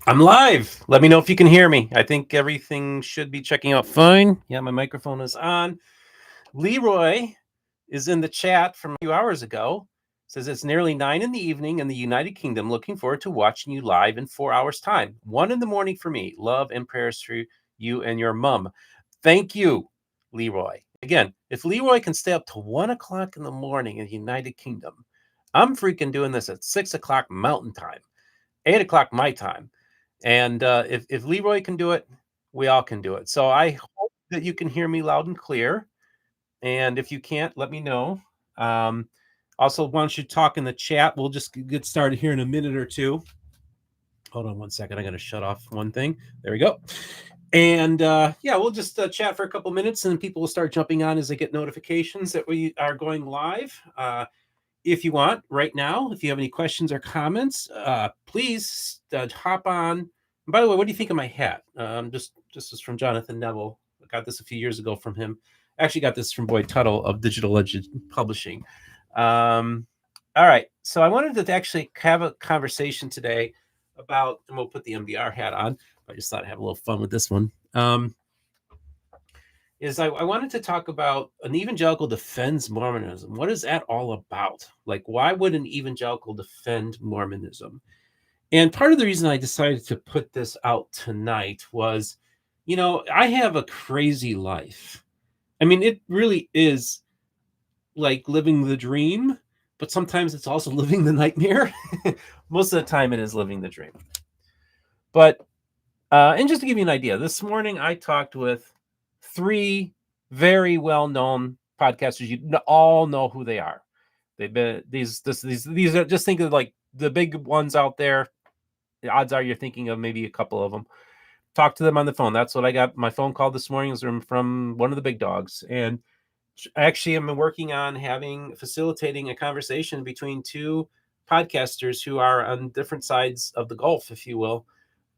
I'm live. Let me know if you can hear me. I think everything should be checking out fine. Yeah, my microphone is on. Leroy is in the chat from a few hours ago. Says it's nearly 9 in the evening in the United Kingdom. Looking forward to watching you live in 4 hours time. 1 in the morning for me. Love and prayers for you and your mom. Thank you, Leroy. Again, if Leroy can stay up to 1 o'clock in the morning in the United Kingdom, I'm freaking doing this at 6 o'clock Mountain Time, 8 o'clock my time. And if Leroy can do it, we all can do it. So I hope that you can hear me loud and clear. And if you can't, let me know. Um, also, why don't you talk in the chat? We'll just get started here in a minute or two. Hold on one second. I got to shut off one thing. There we go. And yeah, we'll just chat for a couple minutes, and people will start jumping on as they get notifications that we are going live. If you want right now, if you have any questions or comments, please hop on. And by the way, what do you think of my hat? This is from Jonathan Neville. I got this a few years ago from him. I actually got this from Boyd Tuttle of Digital Legend Publishing. All right, so I wanted to actually have a conversation today about, and we'll put the MBR hat on. I just thought I'd have a little fun with this one. I wanted to talk about an evangelical defends Mormonism. What is that all about? Like, why would an evangelical defend Mormonism? And part of the reason I decided to put this out tonight was, I have a crazy life. I mean, it really is like living the dream, but sometimes it's also living the nightmare. Most of the time, it is living the dream. But, and just to give you an idea, this morning I talked with 3 very well-known podcasters. You all know who they are. They've been these are, just think of like the big ones out there. The odds are you're thinking of maybe a couple of them. Talk to them on the phone. That's what I got. My phone call this morning was from one of the big dogs, and actually I'm working on facilitating a conversation between 2 podcasters who are on different sides of the gulf, if you will,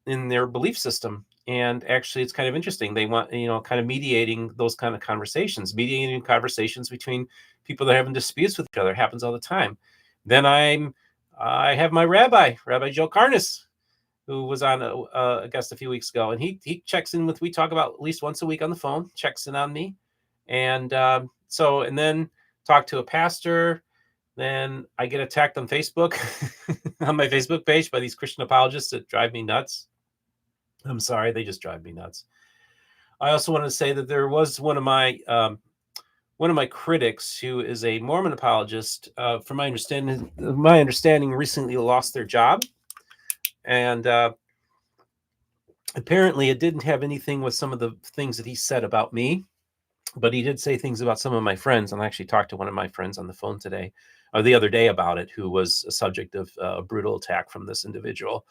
in their belief system. And actually, it's kind of interesting. They want, kind of mediating those kind of conversations, mediating conversations between people that are having disputes with each other. It happens all the time. Then I have my Rabbi Joe Carnes, who was on a guest a few weeks ago, and he checks in with. We talk about at least once a week on the phone. Checks in on me, and and then talk to a pastor. Then I get attacked on Facebook, on my Facebook page by these Christian apologists that drive me nuts. I'm sorry, they just drive me nuts. I also want to say that there was one of my critics who is a Mormon apologist. From my understanding, recently lost their job, and apparently it didn't have anything with some of the things that he said about me, but he did say things about some of my friends. And I actually talked to one of my friends on the phone today, or the other day, about it, who was a subject of a brutal attack from this individual.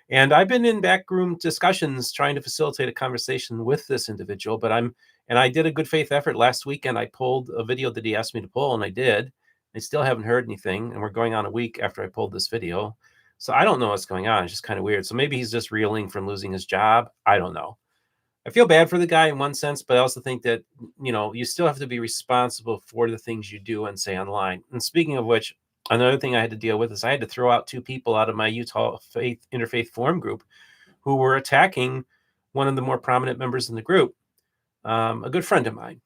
And I've been in backroom discussions trying to facilitate a conversation with this individual, and I did a good faith effort last weekend. I pulled a video that he asked me to pull, and I did. I still haven't heard anything, and we're going on a week after I pulled this video. So I don't know what's going on. It's just kind of weird. So maybe he's just reeling from losing his job. I don't know. I feel bad for the guy in one sense, but I also think that, you still have to be responsible for the things you do and say online. And speaking of which, another thing I had to deal with is I had to throw out 2 people out of my Utah Interfaith Forum group who were attacking one of the more prominent members in the group, a good friend of mine.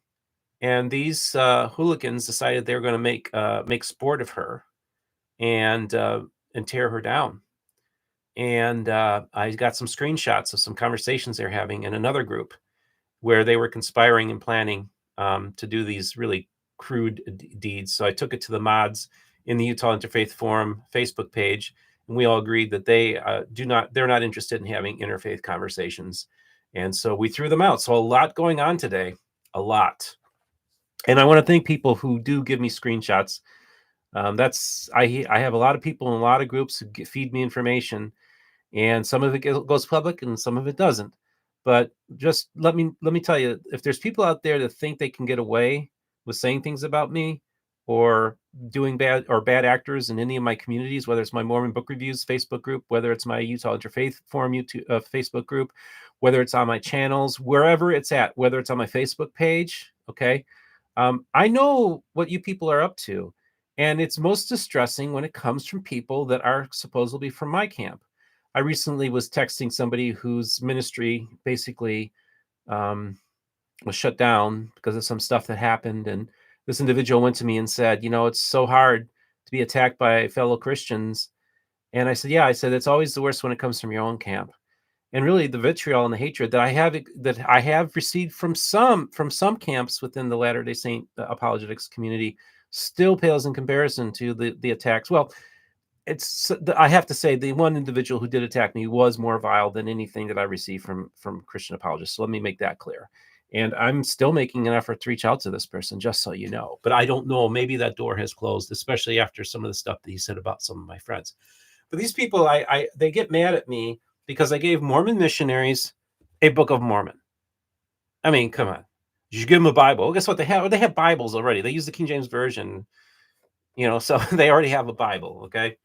And these hooligans decided they were going to make sport of her and tear her down. And I got some screenshots of some conversations they're having in another group where they were conspiring and planning to do these really crude deeds. So I took it to the mods in the Utah Interfaith Forum Facebook page, and we all agreed that they're not interested in having interfaith conversations. And so we threw them out. So a lot going on today, a lot. And I want to thank people who do give me screenshots. I have a lot of people in a lot of groups who feed me information, and some of it goes public and some of it doesn't. But just let me tell you, if there's people out there that think they can get away with saying things about me or doing bad actors in any of my communities, whether it's my Mormon Book Reviews Facebook group, whether it's my Utah Interfaith Forum Facebook group, whether it's on my channels, wherever it's at, whether it's on my Facebook page, okay? I know what you people are up to, and it's most distressing when it comes from people that are supposedly from my camp. I recently was texting somebody whose ministry basically was shut down because of some stuff that happened. And this individual went to me and said, it's so hard to be attacked by fellow Christians. And I said, yeah, I said, it's always the worst when it comes from your own camp. And really the vitriol and the hatred that I have received from some camps within the Latter-day Saint apologetics community still pales in comparison to the attacks. Well, I have to say the one individual who did attack me was more vile than anything that I received from Christian apologists. So let me make that clear. And I'm still making an effort to reach out to this person, just so you know. But I don't know. Maybe that door has closed, especially after some of the stuff that he said about some of my friends. But these people, they get mad at me because I gave Mormon missionaries a Book of Mormon. I mean, come on. You give them a Bible. Well, guess what? They have Bibles already. They use the King James Version, so they already have a Bible, okay?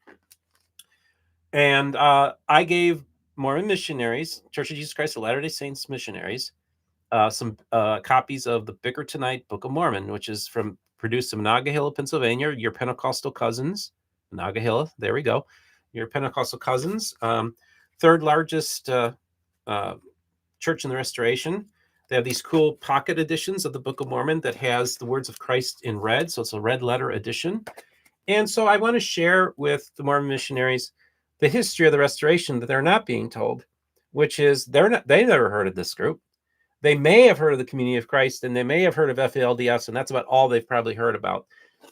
And I gave Mormon missionaries, Church of Jesus Christ of Latter-day Saints missionaries, some copies of the Bickertonite Book of Mormon, which is produced in Monongahela, Pennsylvania, your Pentecostal cousins. Monongahela, there we go. Your Pentecostal cousins. Third largest church in the Restoration. They have these cool pocket editions of the Book of Mormon that has the words of Christ in red. So it's a red letter edition. And so I want to share with the Mormon missionaries the history of the Restoration that they're not being told, which is they never heard of this group. They may have heard of the Community of Christ, and they may have heard of FALDS, and that's about all they've probably heard about.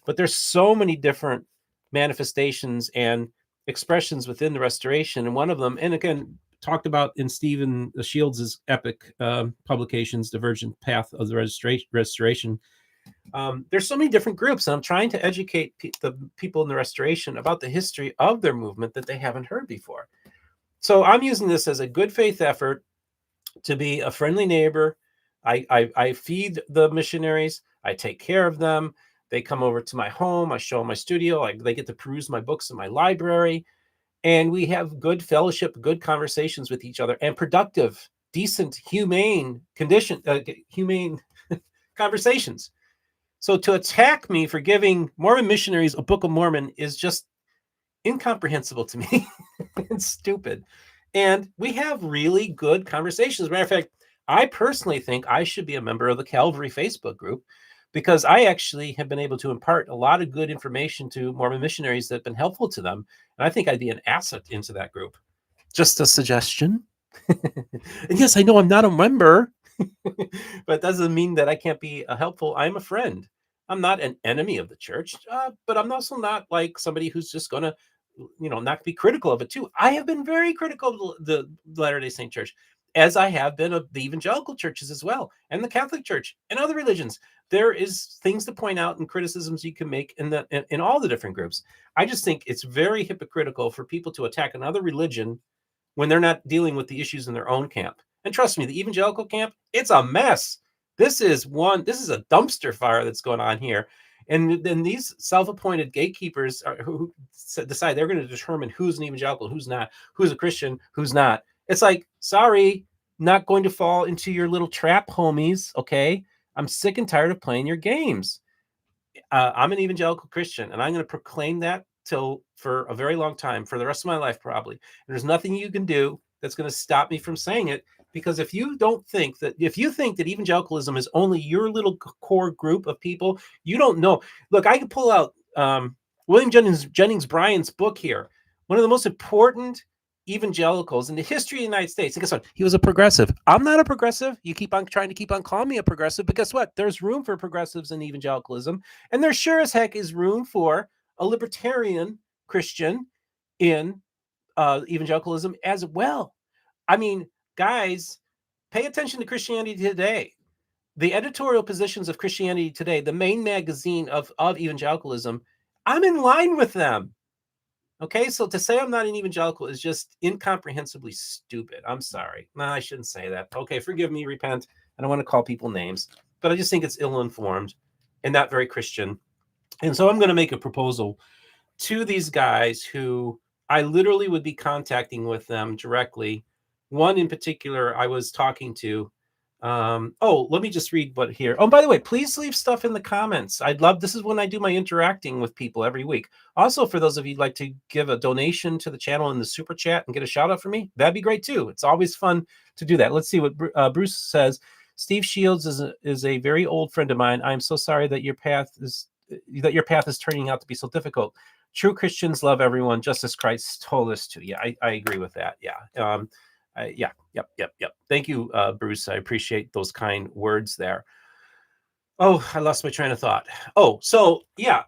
But there's so many different manifestations and expressions within the Restoration, and one of them, and again, talked about in Stephen Shields' epic publications, Divergent Path of the Restoration. There's so many different groups, and I'm trying to educate the people in the Restoration about the history of their movement that they haven't heard before. So I'm using this as a good faith effort to be a friendly neighbor. I feed the missionaries. I take care of them. They come over to my home. I show them my studio. They get to peruse my books in my library. And we have good fellowship, good conversations with each other, and productive, decent, humane conversations. So to attack me for giving Mormon missionaries a Book of Mormon is just incomprehensible to me. It's stupid. And we have really good conversations. As a matter of fact, I personally think I should be a member of the Calvary Facebook group because I actually have been able to impart a lot of good information to Mormon missionaries that have been helpful to them. And I think I'd be an asset into that group. Just a suggestion. And yes, I know I'm not a member, but it doesn't mean that I can't be helpful. I'm a friend. I'm not an enemy of the church, but I'm also not like somebody who's just going to, not be critical of it too. I have been very critical of the Latter-day Saint Church, as I have been of the evangelical churches as well, and the Catholic Church and other religions. There is things to point out and criticisms you can make in all the different groups. I just think it's very hypocritical for people to attack another religion when they're not dealing with the issues in their own camp. And trust me, the evangelical camp, it's a mess. This is a dumpster fire that's going on here. And then these self-appointed gatekeepers who decide they're going to determine who's an evangelical, who's not, who's a Christian, who's not. It's like, sorry, not going to fall into your little trap, homies, okay? I'm sick and tired of playing your games. I'm an evangelical Christian, and I'm going to proclaim that for a very long time, for the rest of my life, probably. And there's nothing you can do that's going to stop me from saying it. Because if you think that evangelicalism is only your little core group of people, you don't know. Look, I could pull out William Jennings Bryan's book here. One of the most important evangelicals in the history of the United States. And guess what? He was a progressive. I'm not a progressive. You keep on trying to calling me a progressive, but guess what? There's room for progressives in evangelicalism. And there sure as heck is room for a libertarian Christian in evangelicalism as well. I mean, guys, pay attention to Christianity Today. The editorial positions of Christianity Today, the main magazine of evangelicalism, I'm in line with them. Okay, so to say I'm not an evangelical is just incomprehensibly stupid. I'm sorry. No, I shouldn't say that. Okay, forgive me, repent. I don't want to call people names, but I just think it's ill-informed and not very Christian. And so I'm going to make a proposal to these guys who I literally would be contacting with them directly. One in particular I was talking to Let me just read what here. Oh, by the way, please leave stuff in the comments. I'd love, this is when I do my interacting with people every week. Also, for those of you who'd like to give a donation to the channel in the super chat and get a shout out from me, that'd be great too. It's always fun to do that. Let's see what Bruce says. Steve Shields is a very old friend of mine. I'm so sorry that your path is turning out to be so difficult. True Christians love everyone, just as Christ told us to. Yeah, I agree with that. Yeah. Yep. Thank you, Bruce. I appreciate those kind words there. Oh, I lost my train of thought. Oh, so yeah.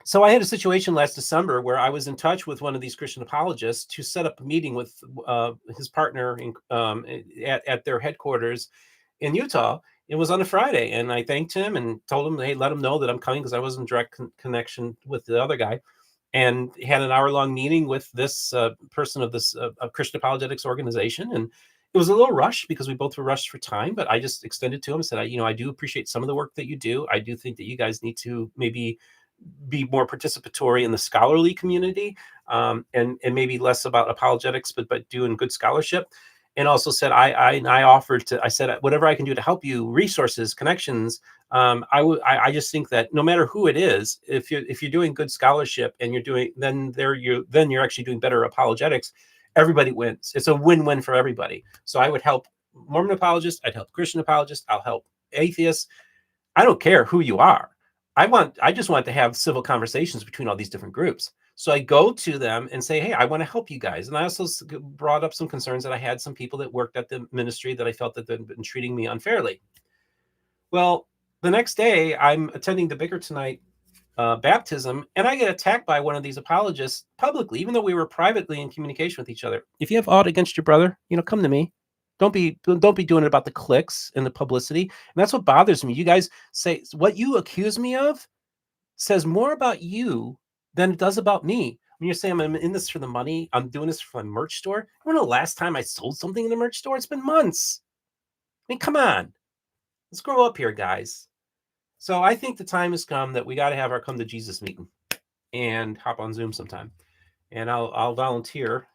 So I had a situation last December where I was in touch with one of these Christian apologists to set up a meeting with his partner at their headquarters in Utah. It was on a Friday, and I thanked him and told him, hey, let him know that I'm coming, because I was in direct connection with the other guy, and had an hour-long meeting with this person of this Christian apologetics organization. And it was a little rushed because we both were rushed for time, but I just extended to him and said, I do appreciate some of the work that you do. I do think that you guys need to maybe be more participatory in the scholarly community, and maybe less about apologetics, but doing good scholarship. And also said, I offered to, I said, whatever I can do to help you, resources, connections. I just think that no matter who it is, if you're doing good scholarship and then you're actually doing better apologetics, everybody wins. It's a win-win for everybody. So I would help Mormon apologists, I'd help Christian apologists, I'll help atheists. I don't care who you are. I just want to have civil conversations between all these different groups. So I go to them and say, hey, I want to help you guys. And I also brought up some concerns that I had some people that worked at the ministry that I felt that they'd been treating me unfairly. Well, the next day I'm attending the Bigger Tonight baptism, and I get attacked by one of these apologists publicly, even though we were privately in communication with each other. If you have aught against your brother, come to me. Don't be doing it about the clicks and the publicity. And that's what bothers me. You guys say what you accuse me of says more about you than it does about me. When you're saying I'm in this for the money, I'm doing this for my merch store. When the last time I sold something in the merch store? It's been months. I mean, come on. Let's grow up here, guys. So I think the time has come that we got to have our come to Jesus meeting and hop on Zoom sometime. And I'll volunteer.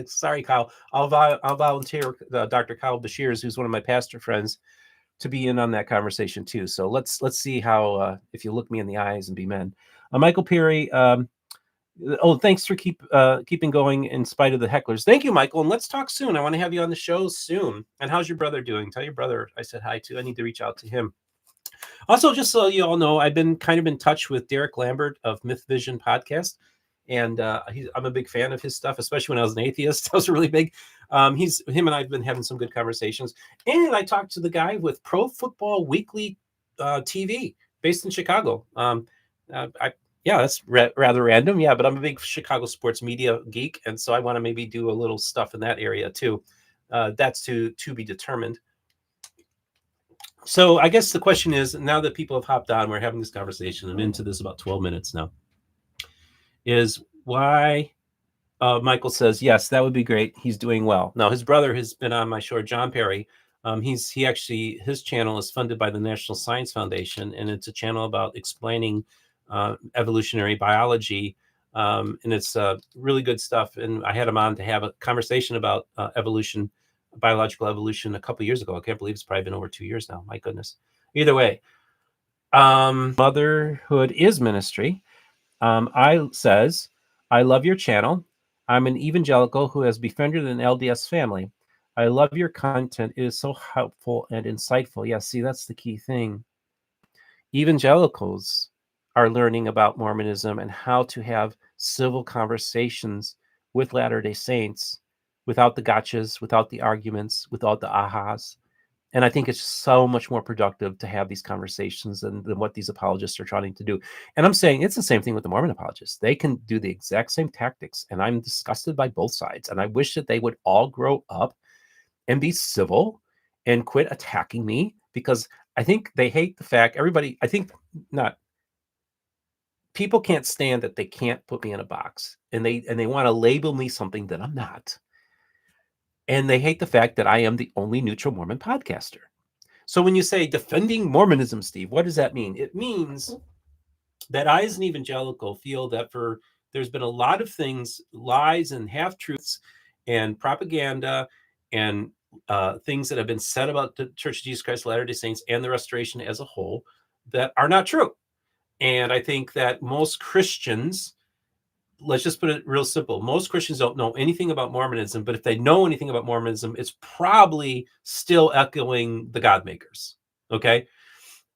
Sorry, Kyle. I'll volunteer Dr. Kyle Bashirs, who's one of my pastor friends, to be in on that conversation too. So let's see how if you look me in the eyes and be men. Michael Perry. Thanks for keeping going in spite of the hecklers. Thank you, Michael. And let's talk soon. I want to have you on the show soon. And how's your brother doing? Tell your brother I said hi to. I need to reach out to him. Also, just so you all know, I've been kind of in touch with Derek Lambert of Myth Vision podcast. And I'm a big fan of his stuff, especially when I was an atheist. I was really big. Him and I have been having some good conversations. And I talked to the guy with Pro Football Weekly TV based in Chicago. That's rather random. Yeah, but I'm a big Chicago sports media geek. And so I want to maybe do a little stuff in that area too. That's to be determined. So I guess the question is, now that people have hopped on, we're having this conversation. I'm into this about 12 minutes now. Is why Michael says, yes, that would be great. He's doing well. Now, his brother has been on my show, John Perry. His channel is funded by the National Science Foundation, and it's a channel about explaining evolutionary biology. And it's really good stuff. And I had him on to have a conversation about biological evolution a couple years ago. I can't believe it's probably been over 2 years now. My goodness. Either way, motherhood is ministry. I love your channel. I'm an evangelical who has befriended an LDS family. I love your content. It is so helpful and insightful. Yeah, see, that's the key thing. Evangelicals are learning about Mormonism and how to have civil conversations with Latter-day Saints without the gotchas, without the arguments, without the ahas. And I think it's so much more productive to have these conversations than what these apologists are trying to do. And I'm saying it's the same thing with the Mormon apologists. They can do the exact same tactics. And I'm disgusted by both sides. And I wish that they would all grow up and be civil and quit attacking me, because I think they hate the fact people can't stand that they can't put me in a box, and they want to label me something that I'm not. And they hate the fact that I am the only neutral Mormon podcaster. So when you say defending Mormonism, Steve, what does that mean? It means that I, as an evangelical, feel that there's been a lot of things, lies and half-truths and propaganda and things that have been said about the Church of Jesus Christ of Latter-day Saints and the Restoration as a whole that are not true. And I think that most Christians, let's just put it real simple, most Christians don't know anything about Mormonism, but if they know anything about Mormonism, it's probably still echoing the God makers. Okay.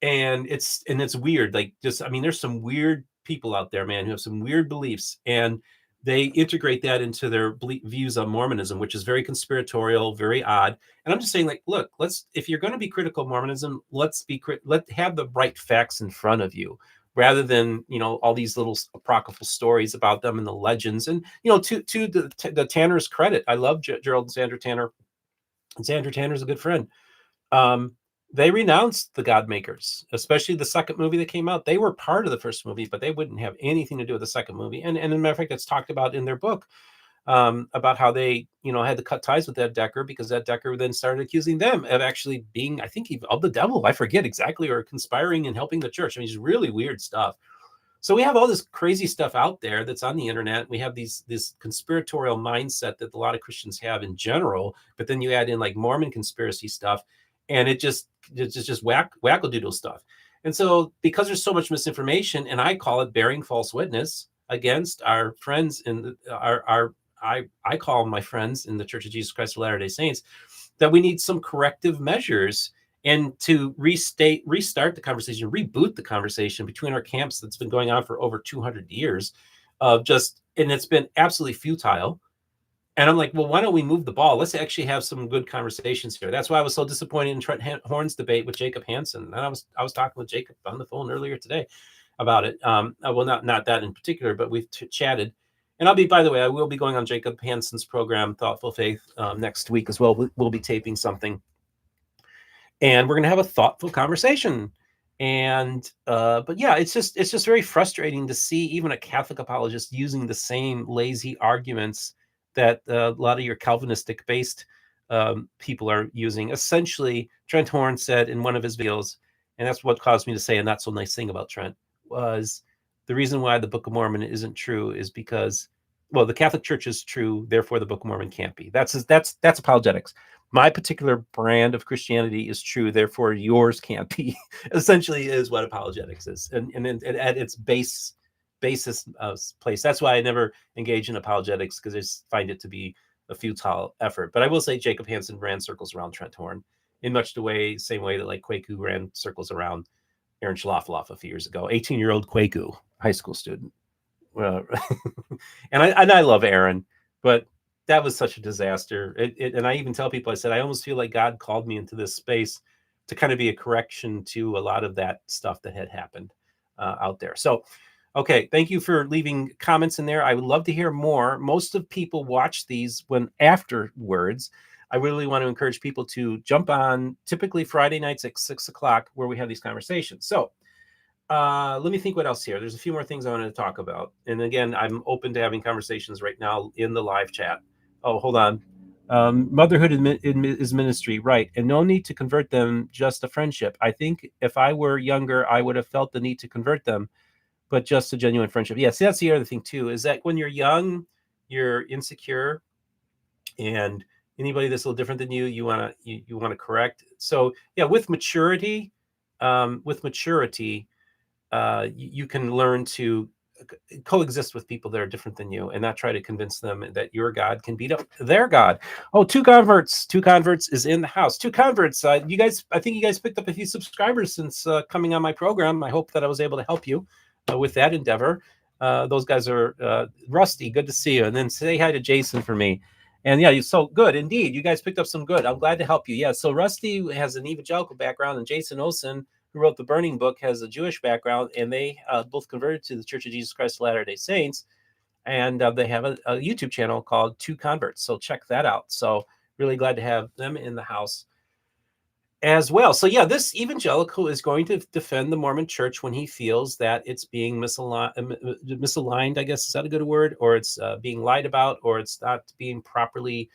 And it's weird. Like, just, I mean, there's some weird people out there, man, who have some weird beliefs, and they integrate that into their views on Mormonism, which is very conspiratorial, very odd. And I'm just saying, like, look, if you're going to be critical of Mormonism, let's have the right facts in front of you, rather than, all these little apocryphal stories about them and the legends. And, to the Tanner's credit, I love Gerald and Sandra Tanner. And Sandra Tanner's a good friend. They renounced the God makers, especially the second movie that came out. They were part of the first movie, but they wouldn't have anything to do with the second movie. And as a matter of fact, it's talked about in their book, about how they, had to cut ties with Ed Decker, because Ed Decker then started accusing them of actually being, I think, of the devil. I forget exactly, or conspiring and helping the church. I mean, it's really weird stuff. So we have all this crazy stuff out there that's on the internet. We have this conspiratorial mindset that a lot of Christians have in general, but then you add in like Mormon conspiracy stuff, and it's just wackadoodle stuff. And so, because there's so much misinformation, and I call it bearing false witness against our friends in I call my friends in the Church of Jesus Christ of Latter-day Saints, that we need some corrective measures, and to restart the conversation, reboot the conversation between our camps that's been going on for over 200 years and it's been absolutely futile. And I'm like, well, why don't we move the ball? Let's actually have some good conversations here. That's why I was so disappointed in Trent Horn's debate with Jacob Hansen. And I was talking with Jacob on the phone earlier today about it. Well, not that in particular, but we've chatted. And by the way, I will be going on Jacob Hansen's program, Thoughtful Faith, next week as well. We'll be taping something, and we're going to have a thoughtful conversation. And but yeah, it's just very frustrating to see even a Catholic apologist using the same lazy arguments that a lot of your Calvinistic based people are using. Essentially, Trent Horn said in one of his videos, and that's what caused me to say a not so nice thing about Trent, was the reason why the Book of Mormon isn't true is because, well, the Catholic Church is true, therefore the Book of Mormon can't be. That's apologetics. My particular brand of Christianity is true, therefore yours can't be. Essentially, is what apologetics is, and at its basis place. That's why I never engage in apologetics, because I just find it to be a futile effort. But I will say Jacob Hansen ran circles around Trent Horn in much the same way that like Kwaku ran circles around Aaron Schlafloff a few years ago. 18-year-old Kwaku, high school student. And I love Aaron, but that was such a disaster. And I even tell people, I said, I almost feel like God called me into this space to kind of be a correction to a lot of that stuff that had happened out there. So, okay, thank you for leaving comments in there. I would love to hear more. Most of people watch these when afterwards. I really want to encourage people to jump on, typically Friday nights at 6 o'clock, where we have these conversations. So let me think what else here. There's a few more things I wanted to talk about. And again, I'm open to having conversations right now in the live chat. Oh, hold on. Motherhood is ministry, right? And no need to convert them, just a friendship. I think if I were younger, I would have felt the need to convert them, but just a genuine friendship. Yes, that's the other thing too, is that when you're young, you're insecure, and anybody that's a little different than you want to correct. So yeah, with maturity, you can learn to coexist with people that are different than you, and not try to convince them that your God can beat up their God. Oh, two converts is in the house. Two converts. You guys, I think you guys picked up a few subscribers since coming on my program. I hope that I was able to help you with that endeavor. Those guys are Rusty. Good to see you. And then say hi to Jason for me. And yeah, so good indeed. You guys picked up some good. I'm glad to help you. Yeah. So Rusty has an evangelical background, and Jason Olson, who wrote the Burning Book, has a Jewish background, and they both converted to the Church of Jesus Christ of Latter-day Saints, and they have a YouTube channel called Two Converts. So check that out. So really glad to have them in the house as well. So yeah, this evangelical is going to defend the Mormon Church when he feels that it's being misaligned, I guess, is that a good word? Or it's being lied about, or it's not being properly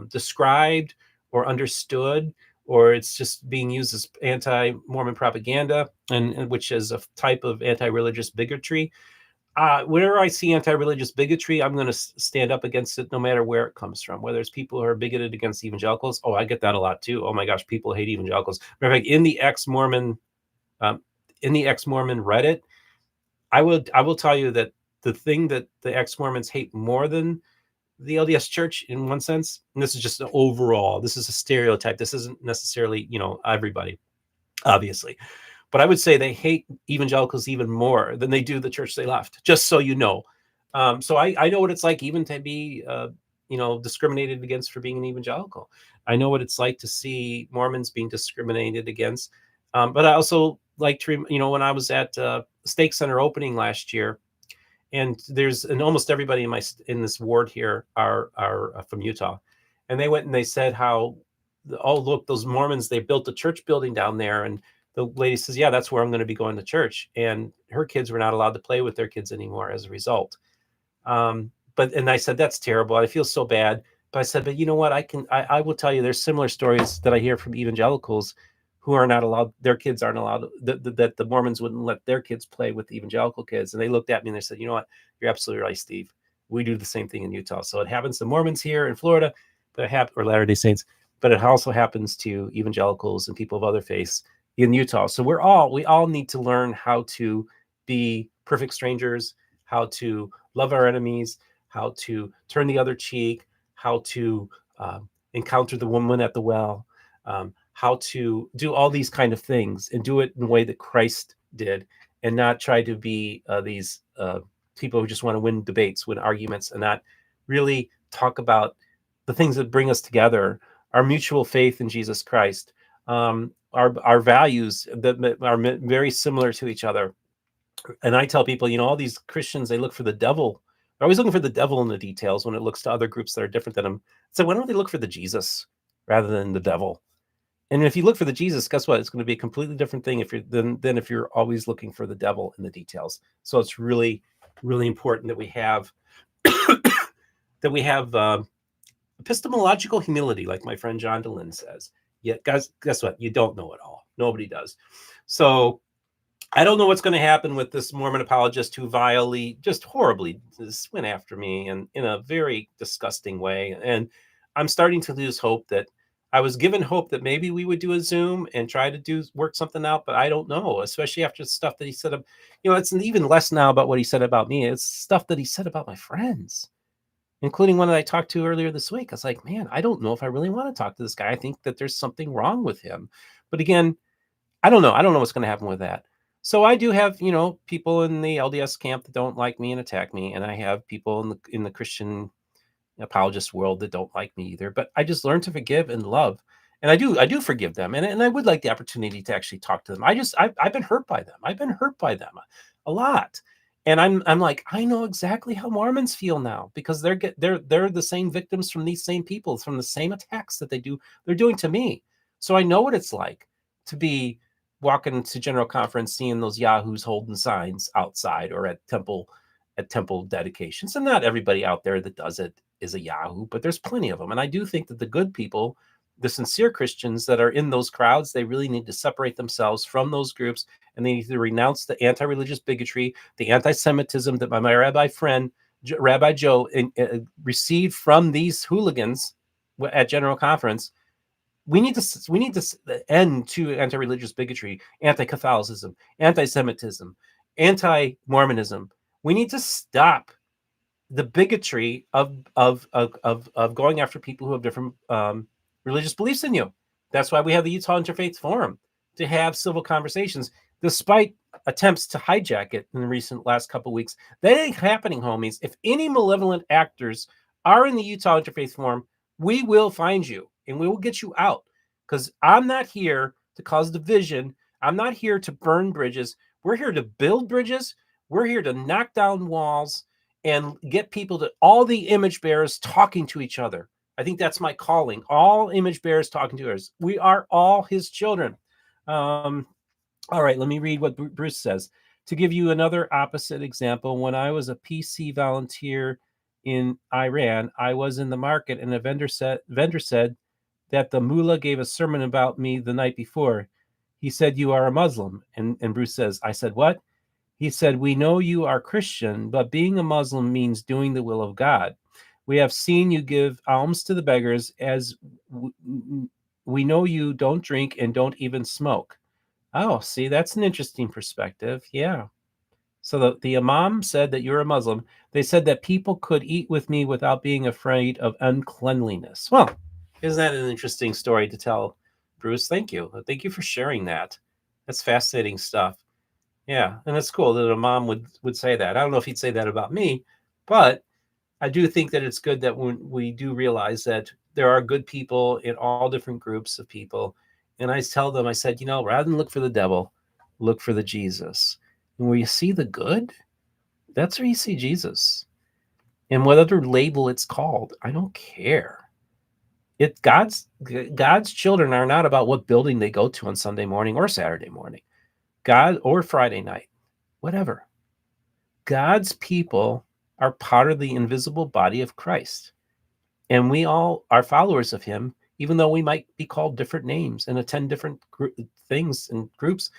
described or understood, or it's just being used as anti-Mormon propaganda, and which is a type of anti-religious bigotry. Whenever I see anti-religious bigotry, I'm going to stand up against it, no matter where it comes from. Whether it's people who are bigoted against evangelicals, oh, I get that a lot too. Oh my gosh, people hate evangelicals. Matter of fact, um, in the ex-Mormon Reddit, I will tell you that the thing that the ex-Mormons hate more than the LDS Church, in one sense, and this is just an overall, this is a stereotype. This isn't necessarily, everybody, obviously. But I would say they hate evangelicals even more than they do the church they left, just so you know. So I know what it's like even to be, discriminated against for being an evangelical. I know what it's like to see Mormons being discriminated against. But I also like to, when I was at Stake Center opening last year, and almost everybody in this ward here are from Utah, and they went and they said how, oh look, those Mormons, they built a church building down there, and the lady says, yeah, that's where I'm going to be going to church, and her kids were not allowed to play with their kids anymore as a result. And I said, that's terrible. I feel so bad. But I said, but you know what? I will tell you, there's similar stories that I hear from evangelicals who are not allowed, their kids aren't allowed, that the Mormons wouldn't let their kids play with the evangelical kids. And they looked at me and they said, you know what? You're absolutely right, Steve. We do the same thing in Utah. So it happens to Mormons here in Florida, or Latter-day Saints, but it also happens to evangelicals and people of other faiths in Utah. So we all need to learn how to be perfect strangers, how to love our enemies, how to turn the other cheek, how to encounter the woman at the well, how to do all these kind of things and do it in a way that Christ did, and not try to be these people who just want to win debates, win arguments, and not really talk about the things that bring us together, our mutual faith in Jesus Christ, our values that are very similar to each other. And I tell people, all these Christians, they look for the devil. They're always looking for the devil in the details when it looks to other groups that are different than them. So why don't they look for the Jesus rather than the devil? And if you look for the Jesus, guess what? It's going to be a completely different thing than if you're always looking for the devil in the details. So it's really, really important that we have epistemological humility, like my friend John DeLynn says. Yeah, guys, guess what? You don't know it all. Nobody does. So I don't know what's going to happen with this Mormon apologist who vilely, just horribly, just went after me and in a very disgusting way. And I'm starting to lose hope. That I was given hope that maybe we would do a Zoom and try to work something out, but I don't know, especially after the stuff that he said. It's even less now about what he said about me. It's stuff that he said about my friends, including one that I talked to earlier this week. I was like, man, I don't know if I really want to talk to this guy. I think that there's something wrong with him. But again, I don't know. I don't know what's going to happen with that. So I do have, people in the LDS camp that don't like me and attack me, and I have people in the Christian apologist world that don't like me either. But I just learn to forgive and love, and I do forgive them, and I would like the opportunity to actually talk to them. I've been hurt by them. I've been hurt by them a lot, and I'm like, I know exactly how Mormons feel now, because they're the same victims from these same people, from the same attacks that they're doing to me. So I know what it's like to be walking to General Conference, seeing those yahoos holding signs outside or at temple dedications. And not everybody out there that does it is a yahoo, but there's plenty of them. And I do think that the good people, the sincere Christians that are in those crowds, they really need to separate themselves from those groups, and they need to renounce the anti-religious bigotry, the anti-Semitism that my rabbi friend, Rabbi Joe, received from these hooligans at General Conference. We need to end to anti-religious bigotry, anti-Catholicism, anti-Semitism, anti-Mormonism. We need to stop the bigotry of going after people who have different religious beliefs than you. That's why we have the Utah Interfaith Forum, to have civil conversations, despite attempts to hijack it in the last couple of weeks. That ain't happening, homies. If any malevolent actors are in the Utah Interfaith Forum, we will find you and we will get you out, because I'm not here to cause division. I'm not here to burn bridges. We're here to build bridges. We're here to knock down walls and get all the image bearers talking to each other. I think that's my calling. All image bearers talking to us. We are all his children. All right, let me read what Bruce says. To give you another opposite example, when I was a PC volunteer in Iran, I was in the market, and a vendor said that the mullah gave a sermon about me the night before. He said, "You are a Muslim." And Bruce says, I said, "What?" He said, "We know you are Christian, but being a Muslim means doing the will of God. We have seen you give alms to the beggars, as we know you don't drink and don't even smoke." Oh, see, that's an interesting perspective. Yeah. So the imam said that you're a Muslim. They said that people could eat with me without being afraid of uncleanliness. Well, isn't that an interesting story to tell, Bruce? Thank you. Thank you for sharing that. That's fascinating stuff. Yeah, and it's cool that a mom would say that. I don't know if he'd say that about me, but I do think that it's good that when we do realize that there are good people in all different groups of people. And I tell them, I said, rather than look for the devil, look for the Jesus. And where you see the good, that's where you see Jesus. And whatever label it's called, I don't care. God's children are not about what building they go to on Sunday morning or Saturday morning, God or Friday night, whatever. God's people are part of the invisible body of Christ. And we all are followers of him, even though we might be called different names and attend different things and groups.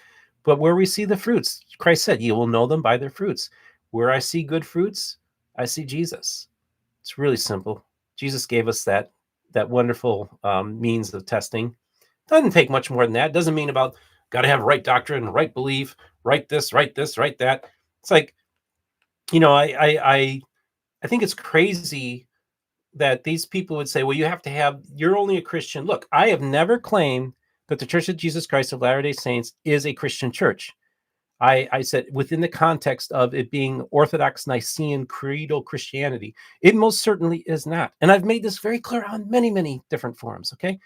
But where we see the fruits, Christ said, you will know them by their fruits. Where I see good fruits, I see Jesus. It's really simple. Jesus gave us that wonderful means of testing. Doesn't take much more than that. Doesn't mean about got to have right doctrine, right belief, right this, right that. It's like, I think it's crazy that these people would say, well, you're only a Christian. Look, I have never claimed that the Church of Jesus Christ of Latter-day Saints is a Christian church. I said within the context of it being Orthodox Nicene creedal Christianity, it most certainly is not. And I've made this very clear on many, many different forums. Okay.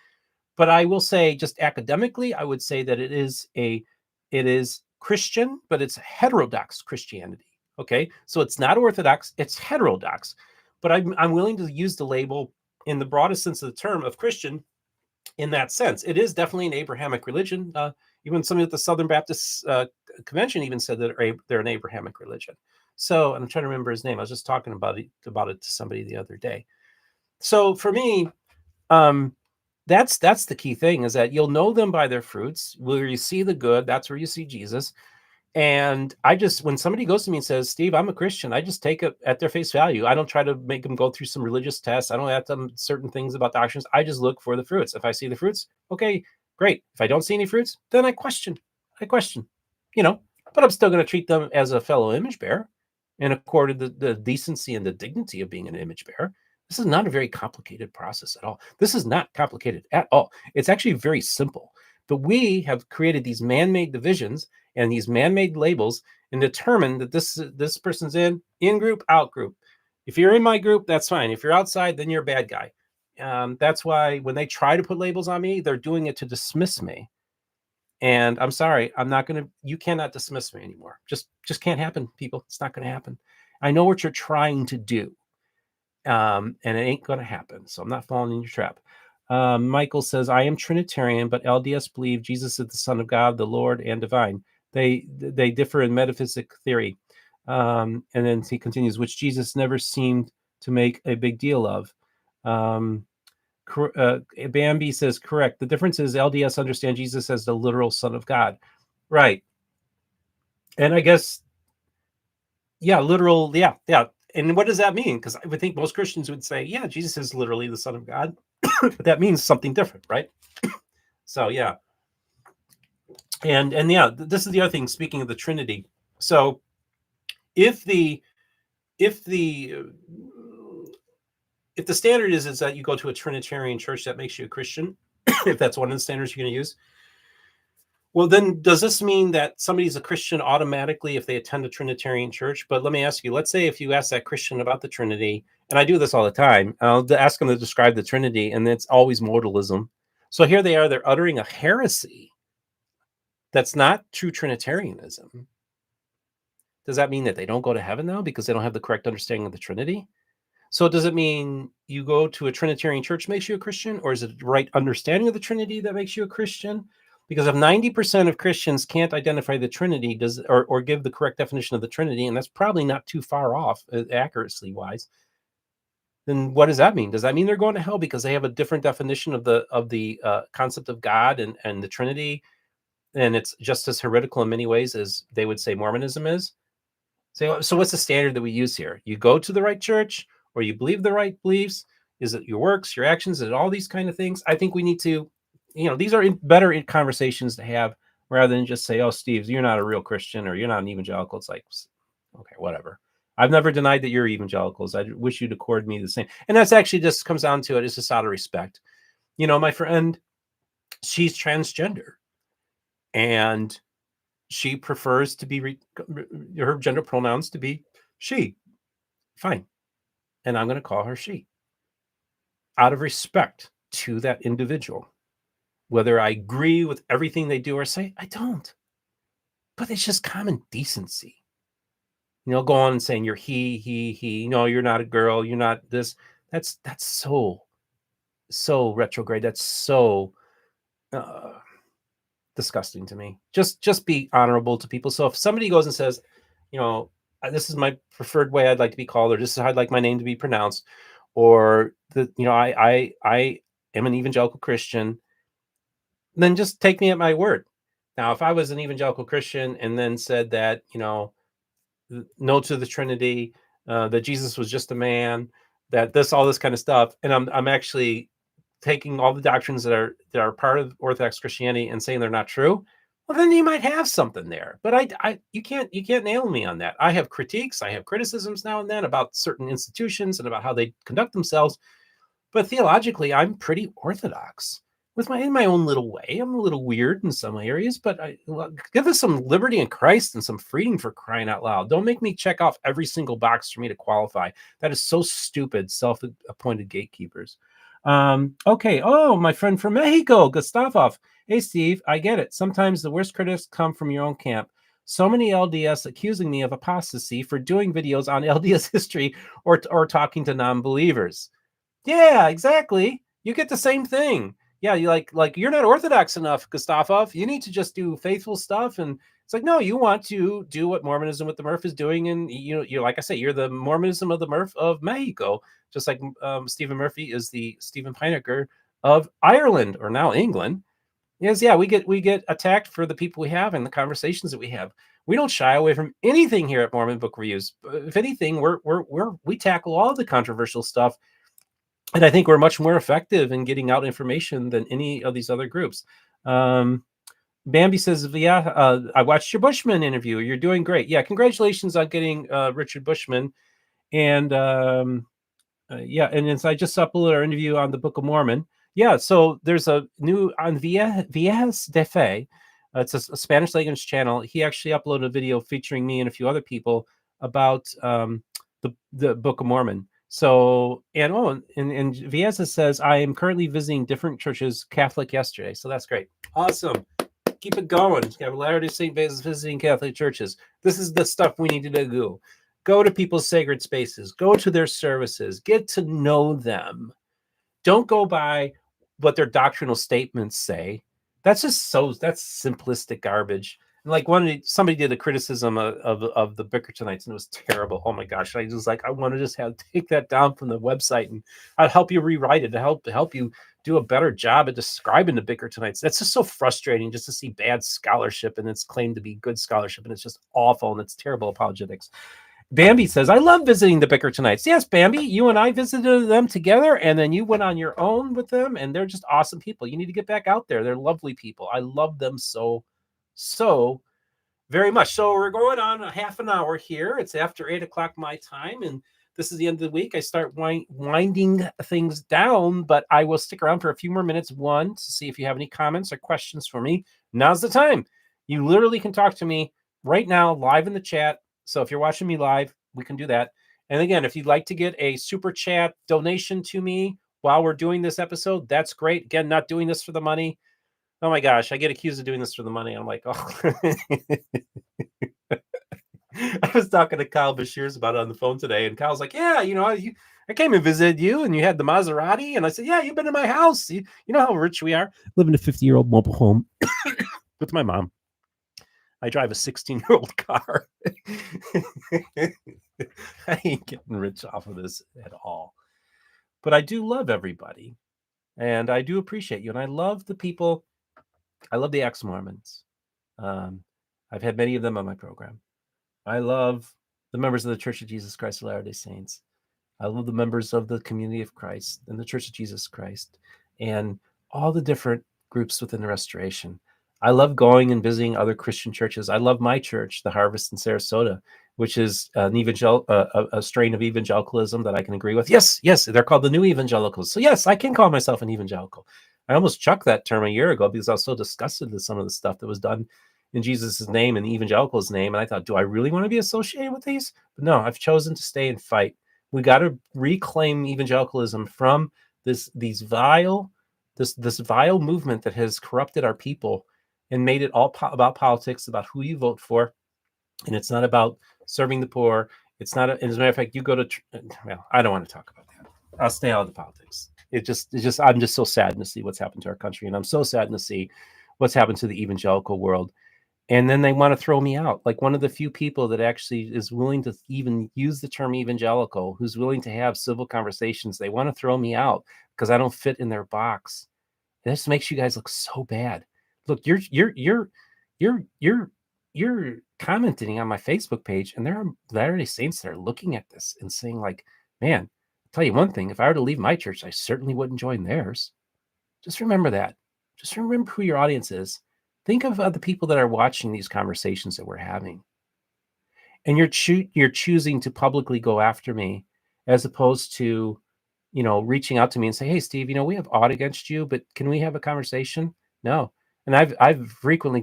But I will say, just academically, I would say that it is Christian, but it's heterodox Christianity. Okay. So it's not Orthodox, it's heterodox. But I'm willing to use the label in the broadest sense of the term of Christian in that sense. It is definitely an Abrahamic religion. Even somebody at the Southern Baptist Convention even said that they're an Abrahamic religion. So I'm trying to remember his name. I was just talking about it to somebody the other day. So for me, that's the key thing, is that you'll know them by their fruits. Where you see the good, that's where you see Jesus. And when somebody goes to me and says, Steve, I'm a Christian, I just take it at their face value. I don't try to make them go through some religious tests. I don't ask them certain things about doctrines. I just look for the fruits. If I see the fruits, okay, great. If I don't see any fruits, then I question, but I'm still going to treat them as a fellow image bearer and according to the decency and the dignity of being an image bearer. This is not a very complicated process at all. This is not complicated at all. It's actually very simple. But we have created these man-made divisions and these man-made labels and determined that this person's in group, out group. If you're in my group, that's fine. If you're outside, then you're a bad guy. That's why when they try to put labels on me, they're doing it to dismiss me. And I'm sorry, you cannot dismiss me anymore. Just can't happen, people. It's not going to happen. I know what you're trying to do. And it ain't going to happen. So I'm not falling in your trap. Michael says, I am Trinitarian, but LDS believe Jesus is the Son of God, the Lord, and divine. They differ in metaphysic theory. And then he continues, which Jesus never seemed to make a big deal of. Bambi says, correct. The difference is LDS understand Jesus as the literal Son of God. Right. And I guess, yeah, literal. Yeah. And what does that mean? Because I would think most Christians would say, yeah, Jesus is literally the Son of God. But that means something different, right? So, yeah. And yeah, this is the other thing, speaking of the Trinity. So if the standard is that you go to a Trinitarian church, that makes you a Christian, if that's one of the standards you're going to use, well, then does this mean that somebody's a Christian automatically if they attend a Trinitarian church? But let me ask you, let's say if you ask that Christian about the Trinity, and I do this all the time, I'll ask them to describe the Trinity, and it's always modalism. So here they are, they're uttering a heresy that's not true Trinitarianism. Does that mean that they don't go to heaven now because they don't have the correct understanding of the Trinity? So does it mean you go to a Trinitarian church makes you a Christian, or is it the right understanding of the Trinity that makes you a Christian? Because if 90% of Christians can't identify the Trinity, or give the correct definition of the Trinity, and that's probably not too far off accuracy wise, then what does that mean? Does that mean they're going to hell because they have a different definition of the concept of God and the Trinity, and it's just as heretical in many ways as they would say Mormonism is? So what's the standard that we use here? You go to the right church, or you believe the right beliefs? Is it your works, your actions, and all these kind of things? I think we need to, these are better conversations to have rather than just say, "Oh, Steve, you're not a real Christian, or you're not an evangelical." It's like, okay, whatever. I've never denied that you're evangelicals. I wish you'd accord me the same. And that's actually just comes down to it. It's just out of respect. My friend, she's transgender, and she prefers to be her gender pronouns to be she. Fine. And I'm going to call her she out of respect to that individual. Whether I agree with everything they do or say, I don't. But it's just common decency. Go on and saying you're he. No, you're not a girl. You're not this. That's so retrograde. That's so disgusting to me. Just be honorable to people. So if somebody goes and says, this is my preferred way I'd like to be called, or this is how I'd like my name to be pronounced, or I am an evangelical Christian, then just take me at my word. Now, if I was an evangelical Christian and then said that, no to the Trinity, that Jesus was just a man, that all this kind of stuff, and I'm actually taking all the doctrines that are part of Orthodox Christianity and saying they're not true, well, then you might have something there. But you can't nail me on that. I have critiques, I have criticisms now and then about certain institutions and about how they conduct themselves. But theologically, I'm pretty orthodox in my own little way. I'm a little weird in some areas, but give us some liberty in Christ and some freedom, for crying out loud. Don't make me check off every single box for me to qualify. That is so stupid, self-appointed gatekeepers. Okay. Oh, my friend from Mexico, Gustavov. Hey, Steve, I get it. Sometimes the worst critics come from your own camp. So many LDS accusing me of apostasy for doing videos on LDS history or talking to non-believers. Yeah, exactly. You get the same thing. Yeah, you like you're not orthodox enough, Gustavov. You need to just do faithful stuff. And it's like, no, you want to do what Mormonism with the Murph is doing, and you're like I say, you're the Mormonism of the Murph of Mexico, just like Stephen Murphy is the Stephen Pinecker of Ireland, or now England. Yes, yeah, we get attacked for the people we have and the conversations that we have. We don't shy away from anything here at Mormon Book Reviews. If anything, we tackle all the controversial stuff. And I think we're much more effective in getting out information than any of these other groups. Bambi says, yeah, I watched your Bushman interview. You're doing great. Yeah, congratulations on getting Richard Bushman. And yeah, and I just uploaded our interview on the Book of Mormon. Yeah, so there's a new on Vias de Fe. It's a Spanish language channel. He actually uploaded a video featuring me and a few other people about the Book of Mormon. So, and Viesa says, I am currently visiting different churches, Catholic yesterday. So that's great. Awesome. Keep it going. You have Latter-day Saint visiting Catholic churches. This is the stuff we need to do. Go to people's sacred spaces. Go to their services. Get to know them. Don't go by what their doctrinal statements say. That's simplistic garbage. And like somebody did a criticism of the Bickertonites, and it was terrible. Oh my gosh! I want to just take that down from the website, and I'd help you rewrite it to help you do a better job at describing the Bickertonites. That's just so frustrating, just to see bad scholarship and it's claimed to be good scholarship, and it's just awful, and it's terrible apologetics. Bambi says, I love visiting the Bickertonites. Yes, Bambi, you and I visited them together, and then you went on your own with them, and they're just awesome people. You need to get back out there. They're lovely people. I love them so very much. So we're going on a half an hour here. It's after 8 o'clock my time, and this is the end of the week. I start winding things down, but I will stick around for a few more minutes. One, to see if you have any comments or questions for me. Now's the time. You literally can talk to me right now, live in the chat. So if you're watching me live, we can do that. And again, if you'd like to get a super chat donation to me while we're doing this episode, that's great. Again, not doing this for the money. Oh my gosh, I get accused of doing this for the money. I'm like, oh. I was talking to Kyle Bashirs about it on the phone today, and Kyle's like, yeah, I came and visited you, and you had the Maserati. And I said, yeah, you've been in my house. You know how rich we are. Live in a 50-year-old mobile home with my mom. I drive a 16-year-old car. I ain't getting rich off of this at all. But I do love everybody. And I do appreciate you. And I love the people. I love the ex-Mormons. I've had many of them on my program. I love the members of the Church of Jesus Christ of Latter-day Saints. I love the members of the Community of Christ and the Church of Jesus Christ and all the different groups within the Restoration. I love going and visiting other Christian churches. I love my church, the Harvest in Sarasota, which is a strain of evangelicalism that I can agree with. Yes, they're called the New Evangelicals. So yes, I can call myself an evangelical. I almost chucked that term a year ago because I was so disgusted with some of the stuff that was done in Jesus' name and the evangelicals' name. And I thought, do I really want to be associated with these? But no, I've chosen to stay and fight. We got to reclaim evangelicalism from this vile movement that has corrupted our people and made it all about politics, about who you vote for, and it's not about serving the poor. It's not. As a matter of fact, you go to. Well, I don't want to talk about that. I'll stay out of the politics. It's just. I'm just so saddened to see what's happened to our country, and I'm so saddened to see what's happened to the evangelical world. And then they want to throw me out, like one of the few people that actually is willing to even use the term evangelical, who's willing to have civil conversations. They want to throw me out because I don't fit in their box. This makes you guys look so bad. Look, you're commenting on my Facebook page, and there are Latter-day Saints that are looking at this and saying, like, man, I'll tell you one thing, if I were to leave my church, I certainly wouldn't join theirs. Just remember that. Just remember who your audience is. Think of the people that are watching these conversations that we're having. And you're choosing to publicly go after me as opposed to, reaching out to me and say, hey, Steve, we have aught against you, but can we have a conversation? No. And I've frequently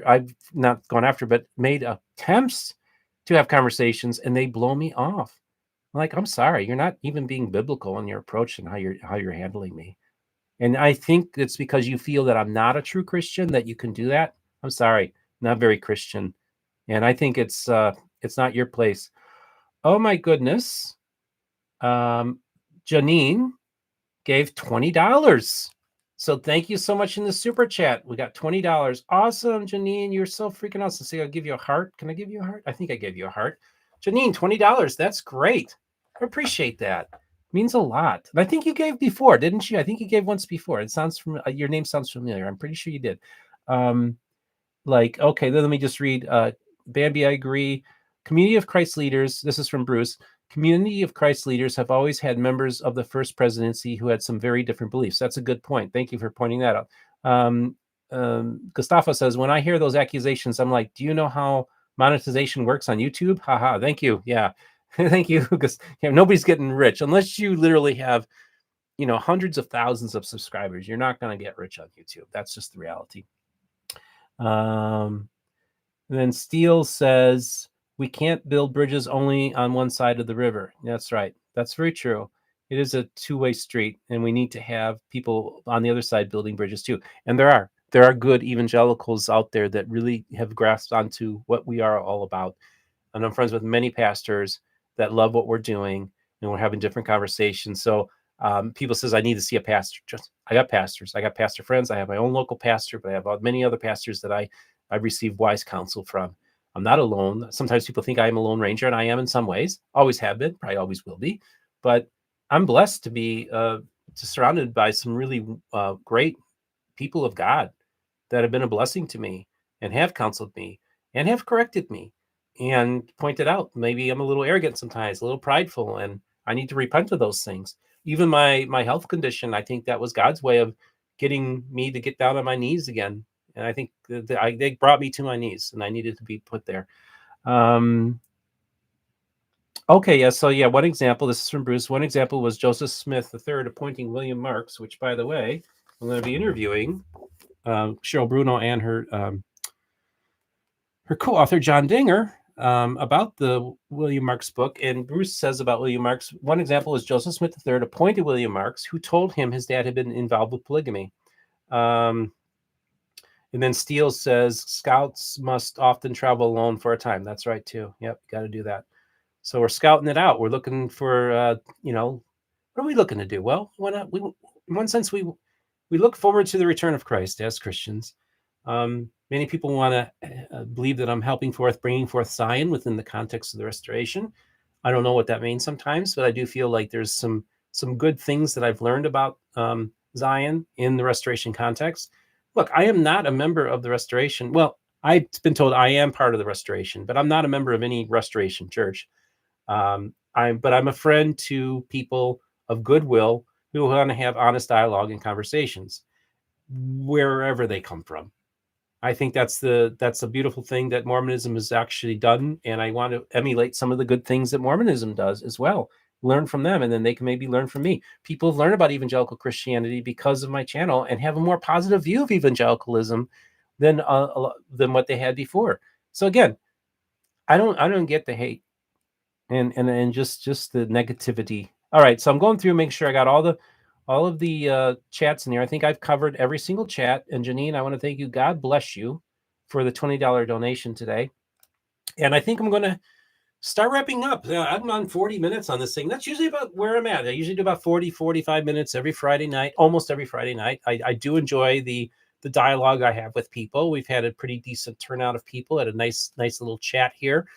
I've not gone after, but made attempts to have conversations, and they blow me off. Like, I'm sorry, you're not even being biblical in your approach and how you're handling me. And I think it's because you feel that I'm not a true Christian that you can do that. I'm sorry, not very Christian. And I think it's not your place. Oh my goodness. Janine gave $20. So thank you so much in the super chat. We got $20. Awesome, Janine. You're so freaking awesome. See, I'll give you a heart. Can I give you a heart? I think I gave you a heart. Janine, $20. That's great. I appreciate that. It means a lot. And I think you gave before, didn't you? I think you gave once before. It sounds your name sounds familiar. I'm pretty sure you did. Okay, then let me just read. Bambi, I agree. Community of Christ leaders. This is from Bruce. Community of Christ leaders have always had members of the first presidency who had some very different beliefs. That's a good point. Thank you for pointing that out. Gustavo says, when I hear those accusations, I'm like, do you know how monetization works on YouTube? Haha, thank you. Yeah, thank you. Because nobody's getting rich unless you literally have, hundreds of thousands of subscribers. You're not going to get rich on YouTube. That's just the reality. And then Steele says, we can't build bridges only on one side of the river. That's right. That's very true. It is a two-way street, and we need to have people on the other side building bridges too. And there are good evangelicals out there that really have grasped onto what we are all about. And I'm friends with many pastors that love what we're doing, and we're having different conversations. So people says, I need to see a pastor. I got pastors. I got pastor friends. I have my own local pastor, but I have many other pastors that I receive wise counsel from. I'm not alone. Sometimes people think I am a lone ranger, and I am in some ways. Always have been, probably always will be. But I'm blessed to be surrounded by some really great people of God that have been a blessing to me and have counseled me and have corrected me and pointed out maybe I'm a little arrogant sometimes, a little prideful, and I need to repent of those things. Even my health condition, I think that was God's way of getting me to get down on my knees again. And I think they brought me to my knees, and I needed to be put there. Okay, yeah. So yeah, one example. This is from Bruce. One example was Joseph Smith III appointing William Marks, which, by the way, I'm going to be interviewing Cheryl Bruno and her co-author John Dinger about the William Marks book. And Bruce says about William Marks, one example is Joseph Smith III appointed William Marks, who told him his dad had been involved with polygamy. And then Steele says scouts must often travel alone for a time. That's right too. Yep, got to do that. So we're scouting it out. We're looking for, what are we looking to do? Well, in one sense, we look forward to the return of Christ as Christians. Many people want to believe that I'm bringing forth Zion within the context of the restoration. I don't know what that means sometimes, but I do feel like there's some good things that I've learned about Zion in the restoration context. Look, I am not a member of the restoration. Well, I've been told I am part of the Restoration, but I'm not a member of any Restoration church. But I'm a friend to people of goodwill who want to have honest dialogue and conversations, wherever they come from. I think that's a beautiful thing that Mormonism has actually done, and I want to emulate some of the good things that Mormonism does as well. Learn from them, and then they can maybe learn from me. People learn about evangelical Christianity because of my channel and have a more positive view of evangelicalism than what they had before. So again, I don't get the hate and just the negativity. All right, so I'm going through, making sure I got all of the chats in here. I think I've covered every single chat. And Janine, I want to thank you. God bless you for the $20 donation today. And I think I'm going to start wrapping up. I'm on 40 minutes on this thing. That's usually about where I'm at. I usually do about 45 minutes every Friday night, almost every Friday night. I do enjoy the dialogue I have with people. We've had a pretty decent turnout of people at a nice little chat here.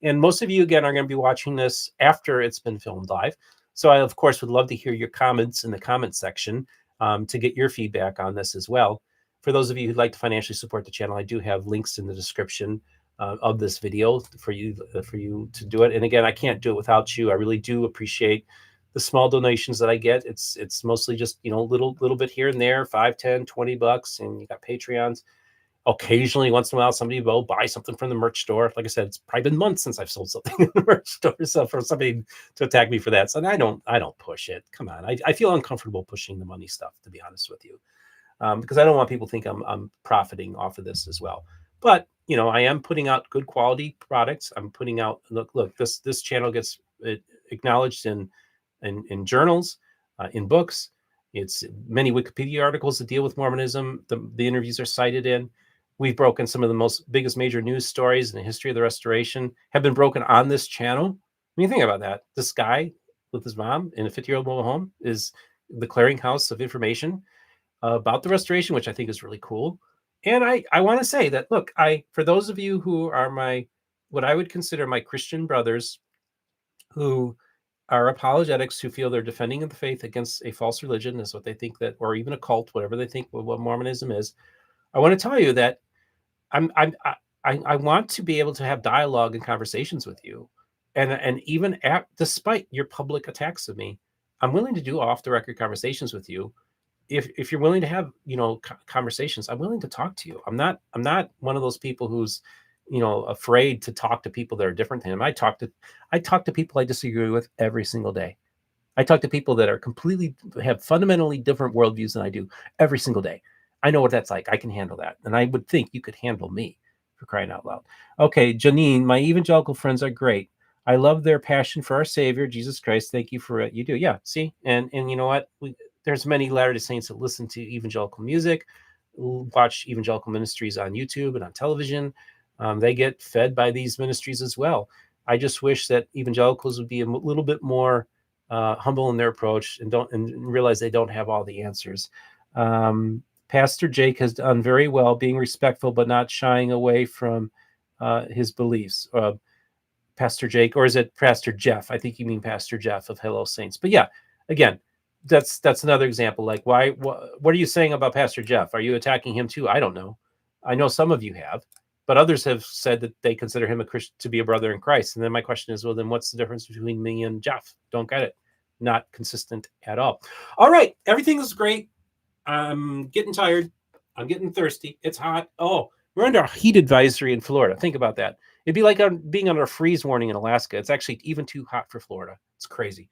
And most of you, again, are going to be watching this after it's been filmed live. So I, of course, would love to hear your comments in the comment section to get your feedback on this as well. For those of you who'd like to financially support the channel, I do have links in the description of this video for you to do it. And again, I can't do it without you. I really do appreciate the small donations that I get. It's mostly just, little bit here and there, 5, 10, 20 bucks. And you got Patreons. Occasionally, once in a while, somebody will buy something from the merch store. Like I said, it's probably been months since I've sold something in the merch store. So for somebody to attack me for that, so I don't push it. Come on, I feel uncomfortable pushing the money stuff, to be honest with you, because I don't want people to think I'm profiting off of this as well. But I am putting out good quality products. I'm putting out look. This channel gets acknowledged in journals, in books. It's many Wikipedia articles that deal with Mormonism. The interviews are cited in. We've broken some of the biggest major news stories in the history of the Restoration have been broken on this channel. When you think about that, this guy with his mom in a 50-year-old mobile home is the clearinghouse of information about the Restoration, which I think is really cool. And I want to say that, look, for those of you who are what I would consider my Christian brothers, who are apologetics, who feel they're defending the faith against a false religion, is what they think that, or even a cult, whatever they think what Mormonism is. I want to tell you that I want to be able to have dialogue and conversations with you, and even despite your public attacks of me, I'm willing to do off the record conversations with you. If you're willing to have conversations, I'm willing to talk to you. I'm not one of those people who's afraid to talk to people that are different than him. I talk to people I disagree with every single day. I talk to people that have fundamentally different worldviews than I do every single day. I know what that's like. I can handle that. And I would think you could handle me, for crying out loud. Okay, Janine, my evangelical friends are great. I love their passion for our Savior, Jesus Christ. Thank you for what you do. Yeah, see? And you know what? There's many Latter-day Saints that listen to evangelical music, watch evangelical ministries on YouTube and on television. They get fed by these ministries as well. I just wish that evangelicals would be a little bit more humble in their approach and realize they don't have all the answers. Pastor Jake has done very well being respectful, but not shying away from his beliefs. Pastor Jake, or is it Pastor Jeff? I think you mean Pastor Jeff of Hello Saints. But yeah, again, that's another example. Like, what are you saying about Pastor Jeff? Are you attacking him too? I don't know. I know some of you have, but others have said that they consider him a Christian, to be a brother in Christ. And then my question is, well, then what's the difference between me and Jeff? Don't get it. Not consistent at all. All right, everything is great. I'm getting tired. I'm getting thirsty. It's hot. Oh, we're under a heat advisory in Florida. Think about that. It'd be like being under a freeze warning in Alaska. It's actually even too hot for Florida. It's crazy.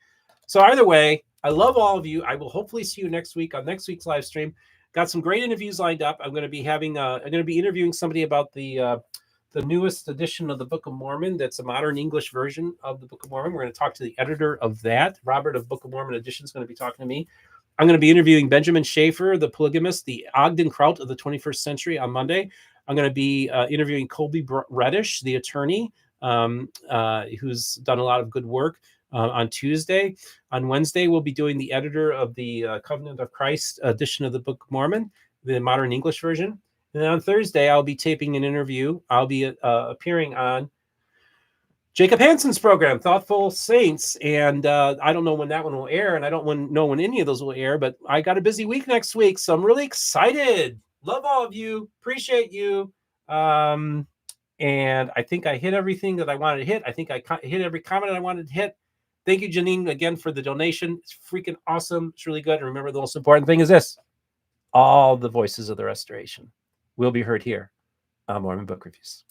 So either way, I love all of you. I will hopefully see you next week on next week's live stream. Got some great interviews lined up. I'm going to be interviewing somebody about the newest edition of the Book of Mormon. That's a modern English version of the Book of Mormon. We're going to talk to the editor of that. Robert of Book of Mormon Edition is going to be talking to me. I'm going to be interviewing Benjamin Schaefer, the polygamist, the Ogden Kraut of the 21st century, on Monday. I'm going to be interviewing Colby Reddish, the attorney, who's done a lot of good work, on Tuesday. On Wednesday, we'll be doing the editor of the Covenant of Christ edition of the Book of Mormon, the modern English version. And then on Thursday, I'll be taping an interview. I'll be appearing on Jacob Hansen's program, Thoughtful Saints. And I don't know when that one will air, and I don't know when any of those will air, but I got a busy week next week, so I'm really excited. Love all of you. Appreciate you. And I think I hit everything that I wanted to hit. I think I hit every comment I wanted to hit. Thank you, Janine, again for the donation. It's freaking awesome. It's really good. And remember, the most important thing is this: all the voices of the restoration will be heard here on Mormon Book Reviews.